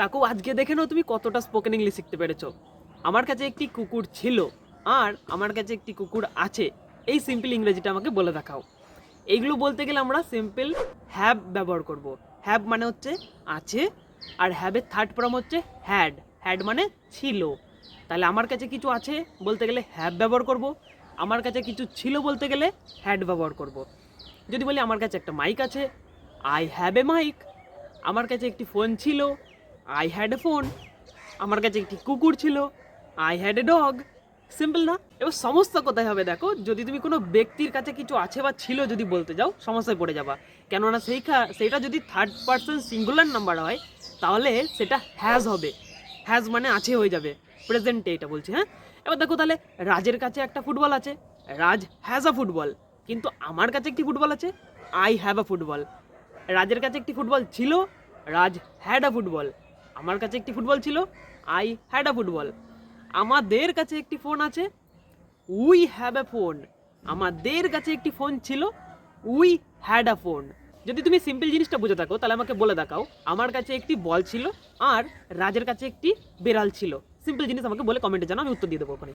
কাকু আজকে দেখে নাও তুমি কতটা স্পোকেন ইংলিশ শিখতে পেরেছো। আমার কাছে একটি কুকুর ছিল আর আমার কাছে একটি কুকুর আছে, এই সিম্পল ইংরেজিটা আমাকে বলে দেখাও। এইগুলো বলতে গেলে আমরা সিম্পল হ্যাভ ব্যবহার করব। হ্যাভ মানে হচ্ছে আছে, আর হ্যাভের থার্ড ফর্ম হচ্ছে হ্যাড। হ্যাড মানে ছিল। তাহলে আমার কাছে কিছু আছে বলতে গেলে হ্যাভ ব্যবহার করব, আমার কাছে কিছু ছিল বলতে গেলে হ্যাড ব্যবহার করব। যদি বলি আমার কাছে একটা মাইক আছে, আই হ্যাভ এ মাইক। আমার কাছে একটি ফোন ছিল, আই হ্যাড এ ফোন। আমার কাছে একটি কুকুর ছিল, I had a dog. Simple না? এবার সমস্যা কোথায় হবে দেখো, যদি তুমি কোনো ব্যক্তির কাছে কিছু আছে বা ছিল যদি বলতে যাও সমস্যায় পড়ে যাবা। কেননা সেইটা যদি থার্ড পার্সন সিঙ্গুলার নাম্বার হয় তাহলে সেটা হ্যাজ হবে। হ্যাজ মানে আছে হয়ে যাবে, প্রেজেন্টে এটা বলছি। হ্যাঁ, এবার দেখো তাহলে রাজের কাছে একটা ফুটবল আছে, রাজ হ্যাজ আ ফুটবল। কিন্তু আমার কাছে একটি ফুটবল আছে, আই হ্যাভ আ ফুটবল। রাজের কাছে একটি ফুটবল ছিল, রাজ হ্যাড আ ফুটবল। আমার কাছে একটি ফুটবল ছিল, আই হ্যাড আ ফুটবল। আমাদের কাছে একটি ফোন আছে, উই হ্যাভ এ ফোন। আমাদের কাছে একটি ফোন ছিল, উই হ্যাড আ ফোন। যদি তুমি সিম্পল জিনিসটা বুঝে থাকো তাহলে আমাকে বলে দেখাও, আমার কাছে একটি বল ছিল আর রাজের কাছে একটি বেড়াল ছিল। সিম্পল জিনিস আমাকে বলে কমেন্টে জানাও, আমি উত্তর দিয়ে দেবো ওখানে।